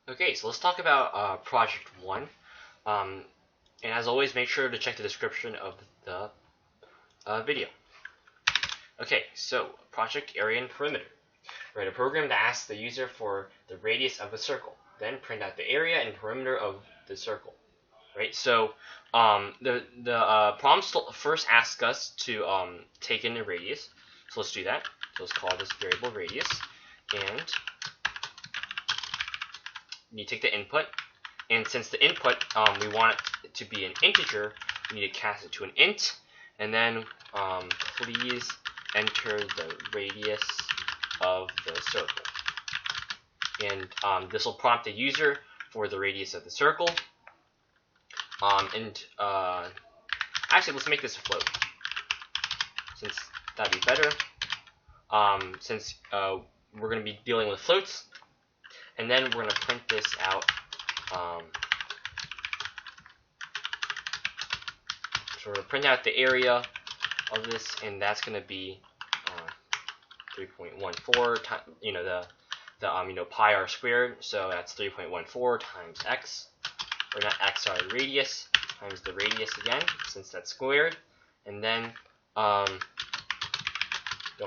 Okay, so let's talk about Project 1. And as always, make sure to check the description of the video. Okay, so Project Area and Perimeter. Write a program that asks the user for the radius of a circle. Then print out the area and perimeter of the circle. Right, so the problem first asks us to take in the radius. So let's do that. So let's call this variable radius. And you take the input, and since the input we want it to be an integer, we need to cast it to an int, and then please enter the radius of the circle. And this will prompt the user for the radius of the circle. Actually, let's make this a float, since that'd be better. Since we're going to be dealing with floats, and then we're going to print this out. So we're going to print out the area of this, and that's going to be 3.14 times, the pi r squared. So that's 3.14 times x, or not x, sorry, radius times the radius again, since that's squared, and then don't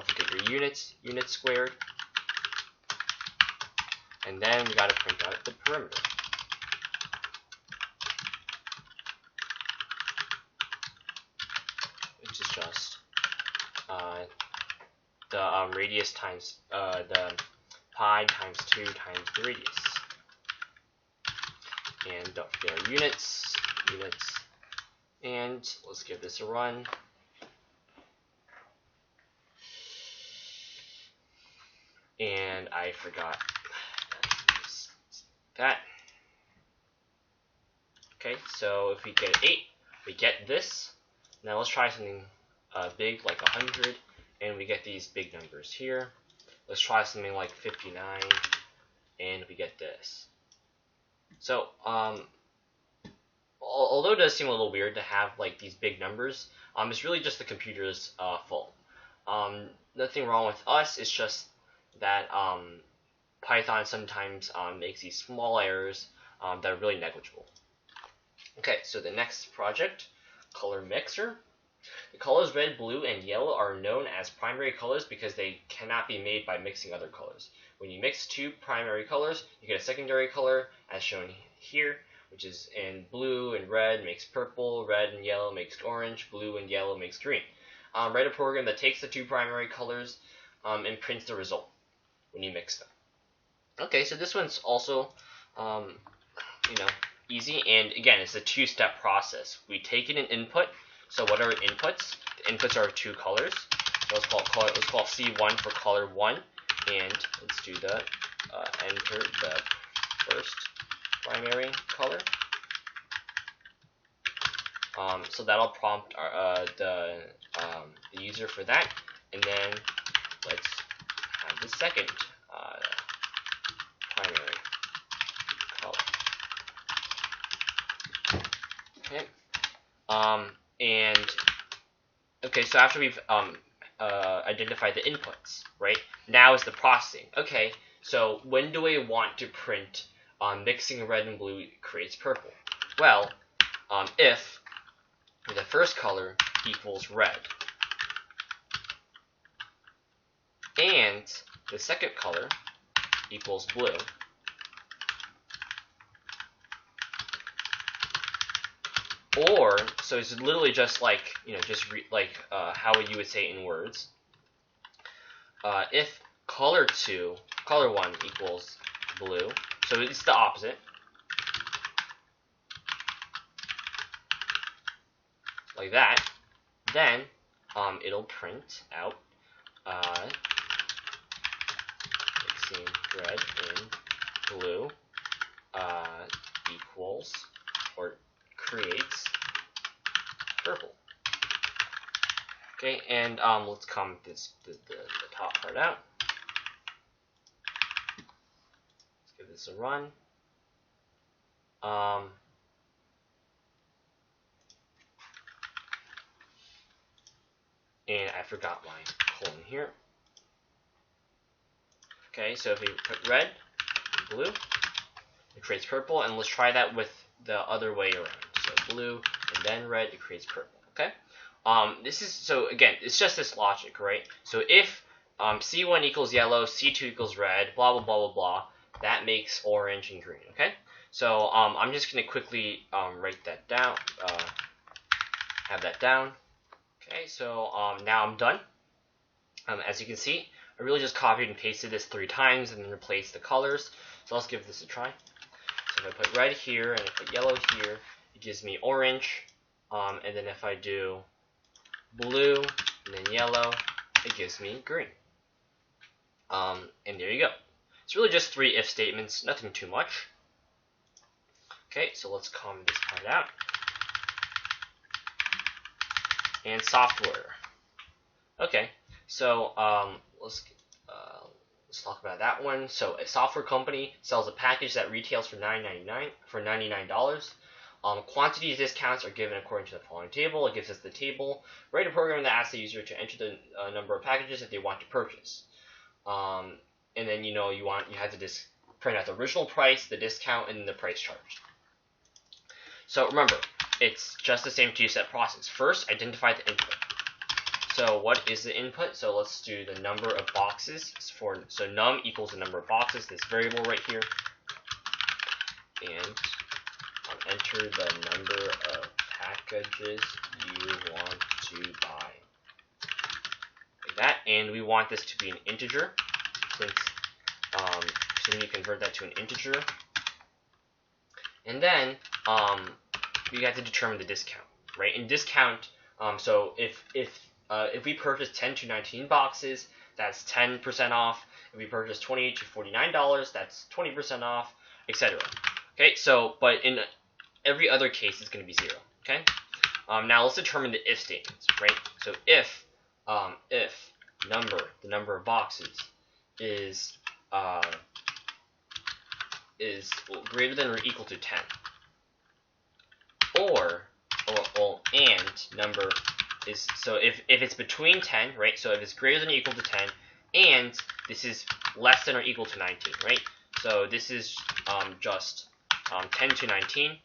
forget your units squared, and then we got to print out the perimeter. Which is just the radius times the pi times 2 times the radius. And don't forget our units, and let's give this a run. And I forgot that. Okay, so if we get 8, we get this. Now let's try something big, like 100, and we get these big numbers here. Let's try something like 59, and we get this. So, although it does seem a little weird to have like these big numbers, it's really just the computer's fault. Nothing wrong with us. It's just that Python sometimes makes these small errors that are really negligible. Okay, so the next project, color mixer. The colors red, blue, and yellow are known as primary colors because they cannot be made by mixing other colors. When you mix two primary colors, you get a secondary color, as shown here, which is in blue and red makes purple, red and yellow makes orange, blue and yellow makes green. Write a program that takes the two primary colors and prints the result when you mix them. Okay, so this one's also, easy, and again, it's a two-step process. We take in an input. So what are inputs? The inputs are two colors. So let's call C1 for color 1, and let's do the enter the first primary color. So that'll prompt the user for that, and then let's have the second primary color. Okay. Okay, so after we've identified the inputs, right? Now is the processing. Okay, so when do I want to print mixing red and blue creates purple? Well, if the first color equals red and the second color equals blue, or, so it's literally just like, how you would say it in words. If color 1 equals blue, so it's the opposite. Like that, then it'll print out mixing red and blue equals, or creates, purple. Okay, and let's comment the top part out. Let's give this a run. And I forgot my colon here. Okay, so if we put red and blue, it creates purple, and let's try that with the other way around. So blue and then red, it creates purple. Okay. This is, so again, it's just this logic, right? So if C1 equals yellow, C2 equals red, blah blah blah blah blah, that makes orange and green. Okay. So I'm just gonna quickly write that down, have that down. Okay. So now I'm done. As you can see, I really just copied and pasted this 3 times and then replaced the colors. So let's give this a try. So if I put red here and I put yellow here, it gives me orange. And then if I do blue and then yellow, it gives me green. And there you go. It's really just 3 if statements, nothing too much. Okay, so let's comment this part out. And software. Okay, so let's talk about that one. So a software company sells a package that retails for $99. Quantity discounts are given according to the following table. It gives us the table. Write a program that asks the user to enter the number of packages that they want to purchase. And then you have to print out the original price, the discount, and the price charged. So remember, it's just the same 2-step process. First, identify the input. So what is the input? So let's do the number of boxes. So num equals the number of boxes, this variable right here. And enter the number of packages you want to buy. Like that. And we want this to be an integer. So then you convert that to an integer. And then we have to determine the discount, right? In discount, so if we purchase 10 to 19 boxes, that's 10% off. If we purchase $20 to $49, that's 20% off, etc. Okay, so but in every other case, it's going to be 0. Okay. Now let's determine the if statements, right? So if the number of boxes is greater than or equal to 10, and number is, so if it's between 10, right? So if it's greater than or equal to 10, and this is less than or equal to 19, right? So this is just 10 to 19.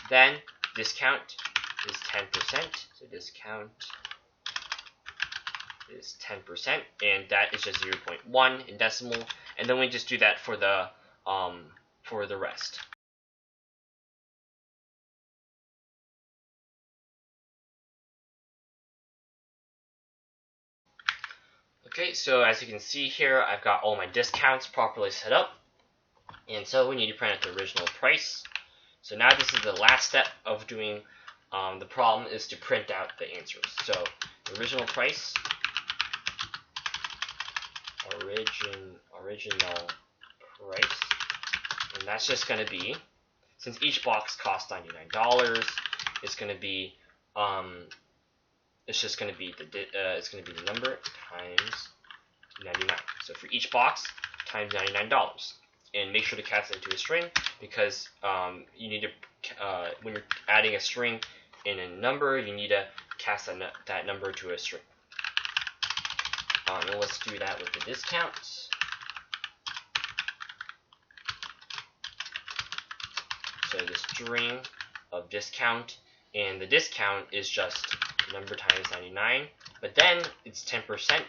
Then discount is 10%. So discount is 10%, and that is just 0.1 in decimal. And then we just do that for the rest. Okay, so as you can see here, I've got all my discounts properly set up. And so we need to print out the original price. So now this is the last step of doing the problem, is to print out the answers. So the original price, original price, and that's just going to be, since each box costs $99, it's going to be it's just going to be the number times 99. So for each box times $99, and make sure to cast it into a string, because you need to when you're adding a string in a number, you need to cast that number to a string. And let's do that with the discounts. So the string of discount, and the discount is just number times 99, but then it's 10%,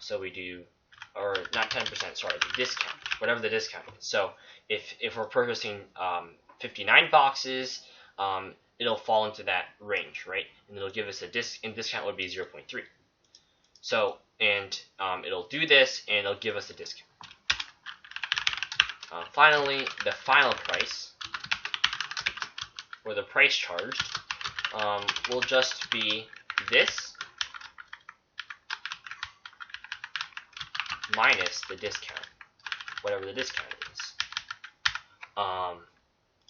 so we do, or not 10%, sorry, the discount, whatever the discount is. So if we're purchasing 59 boxes, it'll fall into that range, right? And it'll give us and discount would be 0.3. So, and it'll do this, and it'll give us a discount. Finally, the final price, or the price charged, will just be this minus the discount, whatever the discount is.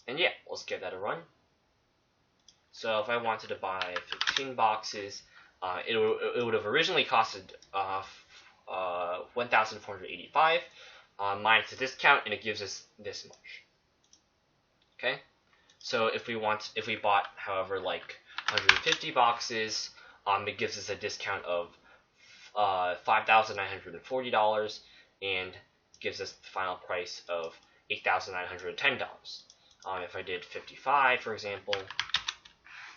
And yeah, let's give that a run. So if I wanted to buy 15 boxes, it would have originally costed $1,485 minus the discount, and it gives us this much. Okay. So if we bought, however, like 150 boxes, it gives us a discount of $5,940, and gives us the final price of $8,910. If I did 55, for example,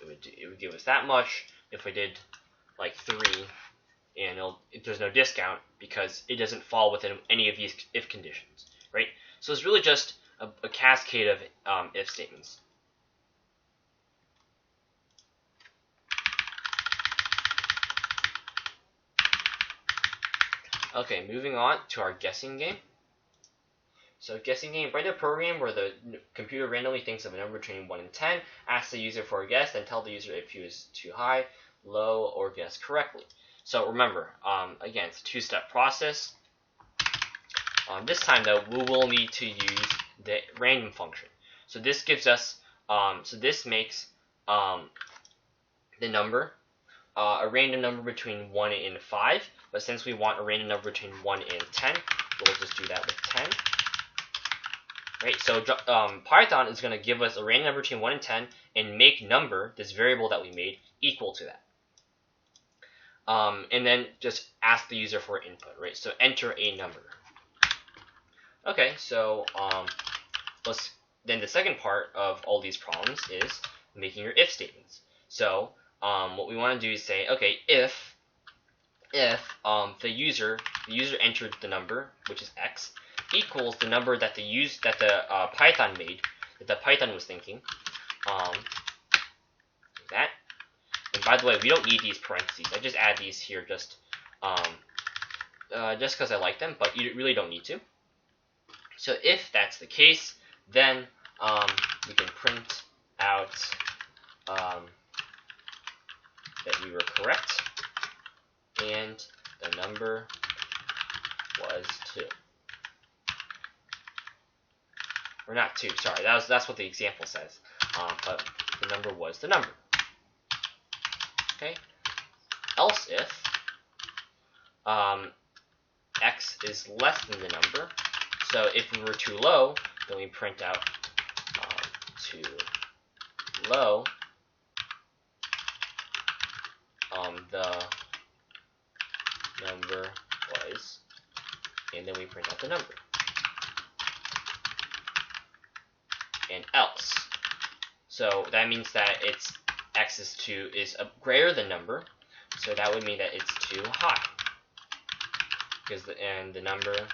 it would give us that much. If I did like 3, and there's no discount because it doesn't fall within any of these if conditions, right? So it's really just a cascade of if statements. Okay, moving on to our guessing game. So guessing game, write a program where the computer randomly thinks of a number between 1 and 10, asks the user for a guess, then tell the user if he was too high, low, or guess correctly. So remember, again, it's a two-step process. This time though, we will need to use the random function. So this gives us, so this makes the number a random number between 1 and 5, but since we want a random number between 1 and 10, we'll just do that with 10. Right, so Python is going to give us a random number between 1 and 10 and make number, this variable that we made, equal to that. And then just ask the user for input, right? So enter a number. Okay, so then the second part of all these problems is making your if statements. So what we want to do is say, okay, if the user entered the number, which is x, equals the number that the Python made, that the Python was thinking, like that. And by the way, we don't need these parentheses. I just add these here just because I like them, but you really don't need to. So if that's the case, then we can print out that we were correct, and the number was 2. Or not 2, sorry, that's what the example says, but the number was the number. Okay. Else if x is less than the number, so if we were too low, then we print out too low. The number was, and then we print out the number. And else, so that means that it's x is greater than number, so that would mean that it's too high, because the number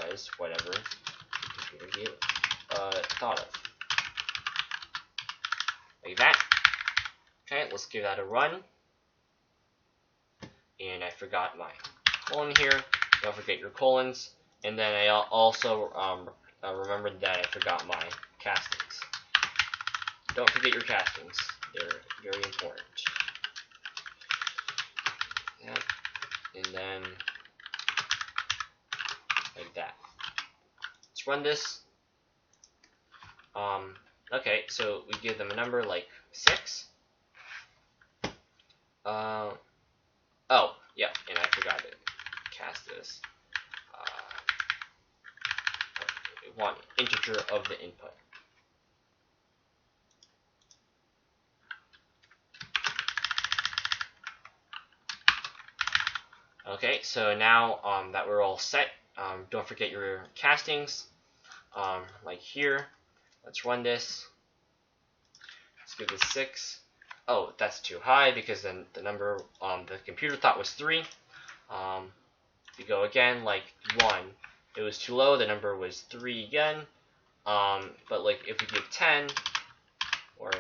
was whatever the computer thought of, like that. Okay, let's give that a run. And I forgot my colon here. Don't forget your colons. And then I also remembered that I forgot my castings. Don't forget your castings. They're very important. Yep. And then like that. Let's run this. Okay, so we give them a number like 6. Oh, yeah, and I forgot to cast this. We want integer of the input. Okay, so now that we're all set, don't forget your castings, like here. Let's run this. Let's give this 6. Oh, that's too high because then the number the computer thought was 3. If you go again, like 1, it was too low. The number was 3 again. But like if we give 10 or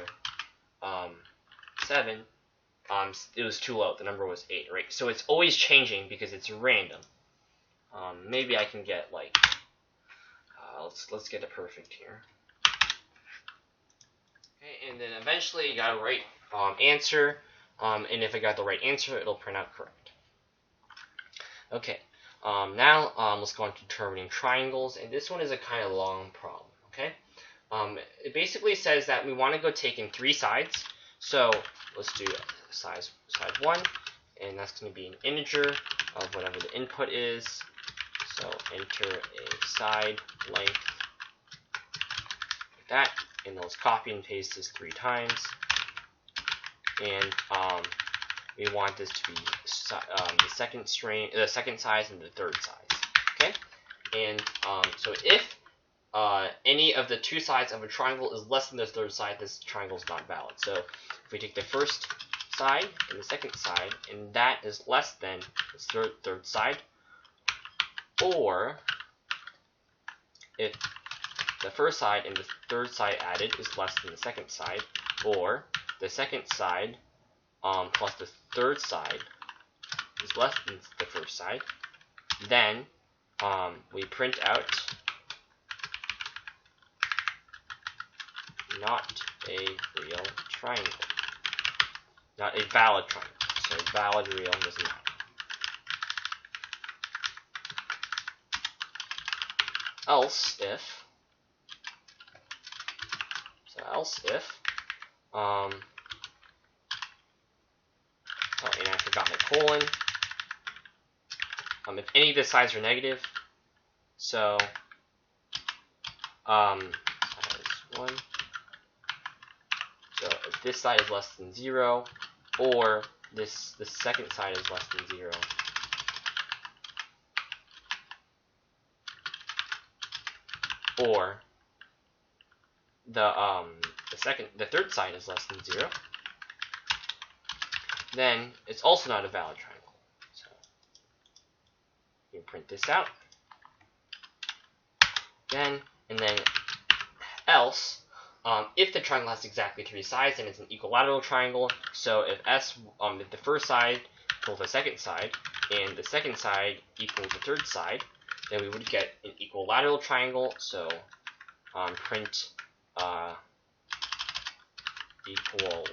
7, it was too low. The number was 8, right? So it's always changing because it's random. Maybe I can get like let's get a perfect here. Okay, and then eventually you got the right answer, and if I got the right answer, it'll print out correct. Okay, now let's go on to determining triangles, and this one is a kind of long problem. Okay, it basically says that we want to go take in 3 sides. So let's do side 1, and that's going to be an integer of whatever the input is. So enter a side length like that, and let's copy and paste this 3 times. And we want this to be the second size and the third size. Okay, and so if any of the two sides of a triangle is less than the third side, this triangle is not valid. So if we take the first side and the second side, and that is less than the third side, or if the first side and the third side added is less than the second side, or the second side plus the third side is less than the first side, then we print out not a real triangle. Not a valid triangle. So valid real does not. Else if oh, and I forgot my colon. If any of the sides are negative, so size 1. So if this side is less than 0, or the second side is less than 0, or the third side is less than 0, then it's also not a valid triangle. So you print this out. And then else, if the triangle has exactly 3 sides, then it's an equilateral triangle. So if if the first side equals the second side, and the second side equals the third side, then we would get an equilateral triangle. So print equilateral.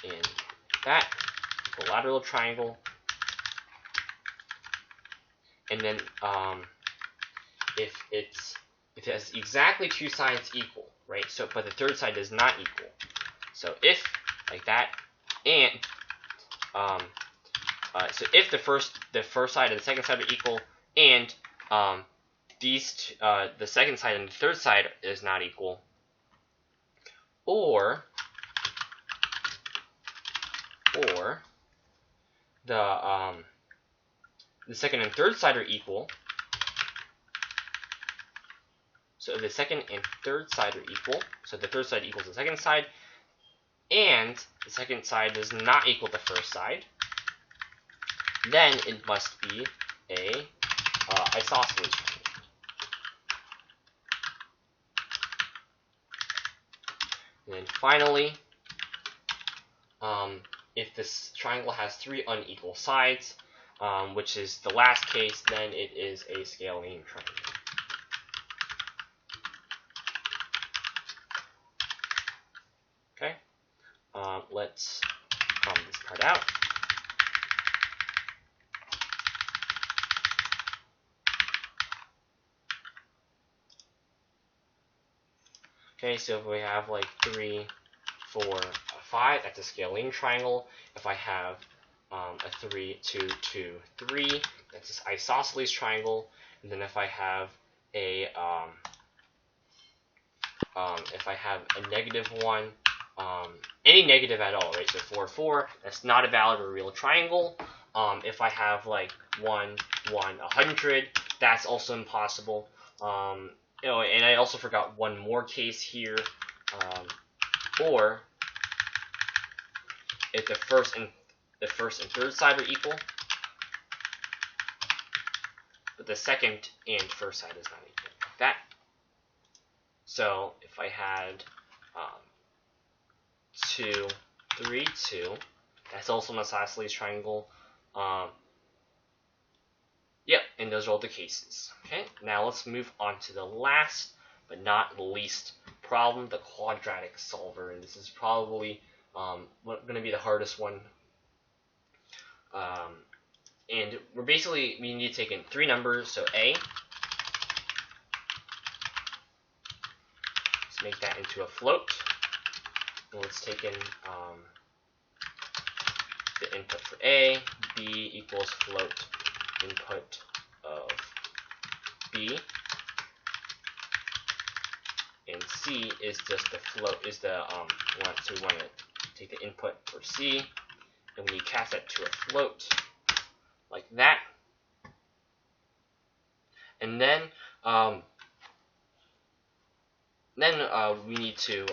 In that equilateral triangle, and then if it has exactly 2 sides equal, right? So but the third side is not equal. So if like that, and so if the first side and the second side are equal, and the second side and the third side is not equal, or the second and third side are equal. So if the second and third side are equal, so the third side equals the second side, and the second side does not equal the first side, then it must be a isosceles triangle. And then finally, if this triangle has 3 unequal sides, which is the last case, then it is a scalene triangle. Okay, let's this part out. Okay, so if we have like 3, 4, 5, that's a scalene triangle. If I have a 3, 2, 2, 3, that's an isosceles triangle. And then if I have a -1, any negative at all, right? So 4, 4, that's not a valid or real triangle. If I have like 1, 1, 100, that's also impossible. And I also forgot one more case here, or if the first and third side are equal, but the second and first side is not equal, like that. So if I had 2, 3, 2, that's also an isosceles triangle. Yep, and those are all the cases. Okay, now let's move on to the last but not least problem, the quadratic solver. And this is probably going to be the hardest one. And we need to take in 3 numbers. So A, let's make that into a float. And let's take in the input for A, B equals float input of B, C is just the float, is the so we want to take the input for C, and we cast that to a float like that, and then we need to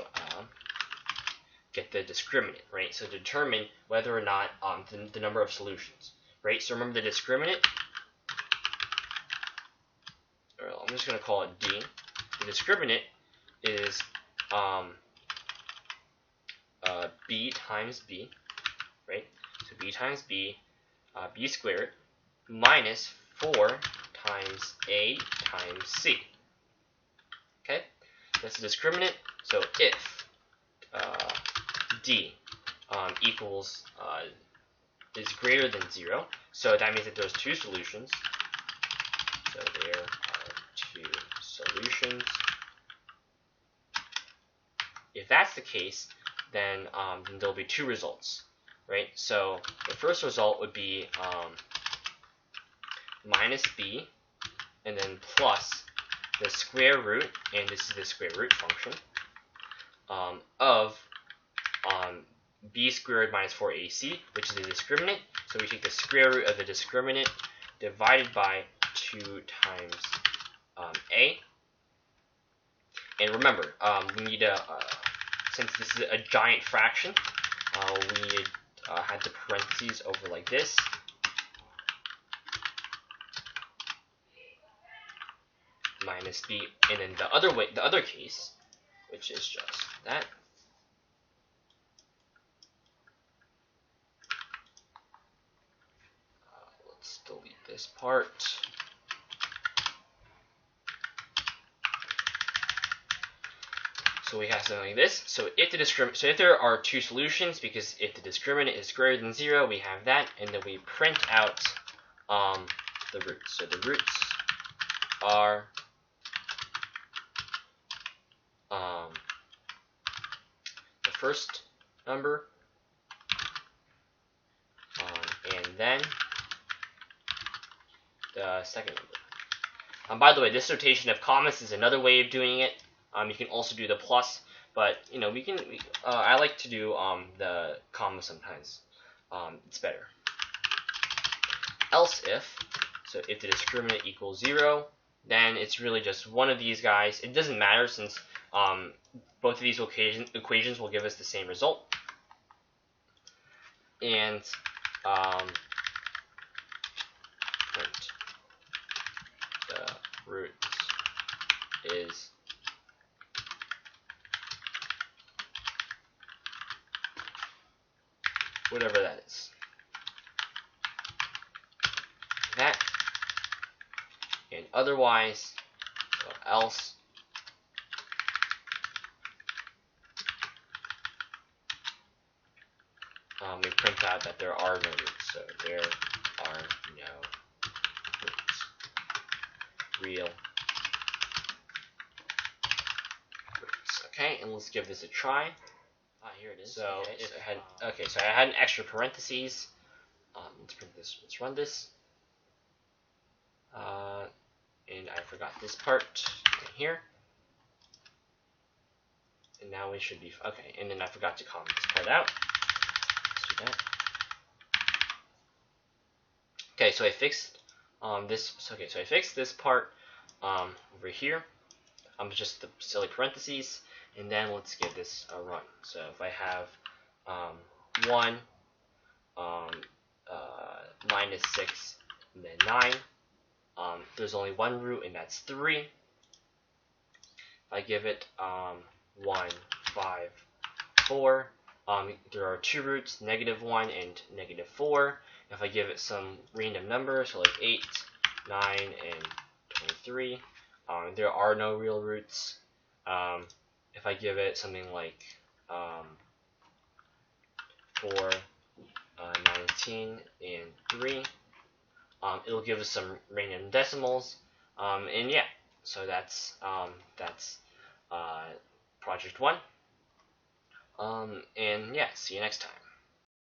get the discriminant, right? So determine whether or not the number of solutions, right? So remember the discriminant, or I'm just going to call it D. The discriminant is B times B, right? So B times B, B squared, minus 4 times A times C. Okay? That's the discriminant. So if D equals is greater than 0, so that means that there's two solutions. So there are two solutions. If that's the case, then there'll be two results, right? So the first result would be minus B, and then plus the square root, and this is the square root function, of B squared minus 4AC, which is the discriminant. So we take the square root of the discriminant divided by 2 times A. And remember, we need to, since this is a giant fraction, we need to have the parentheses over like this. Minus B, and then the other case, which is just that. Let's delete this part. So we have something like this. So if there are two solutions, because if the discriminant is greater than 0, we have that, and then we print out the roots. So the roots are the first number, and then the second number. By the way, this notation of commas is another way of doing it. You can also do the plus, but I like to do the comma sometimes. It's better. Else if, so if the discriminant equals 0, then it's really just one of these guys. It doesn't matter, since both of these equations will give us the same result. And print the roots is whatever that is. That, and otherwise, so else, we print out that there are no roots. So there are no roots. Real roots. Okay, and let's give this a try. Here it is. So so I had an extra parentheses. Let's print this. Let's run this. And I forgot this part here. And now we should be okay. And then I forgot to comment this part out. Let's do that. Okay, so I fixed this. Okay, so I fixed this part over here. Just the silly parentheses. And then let's give this a run. So if I have 1, minus 6, and then 9, there's only one root, and that's 3. If I give it 1, 5, 4, there are two roots, -1 and -4. If I give it some random number, so like 8, 9, and 23, there are no real roots. If I give it something like 4, 19, and 3, it'll give us some random decimals, and yeah, so that's project 1, and yeah, see you next time.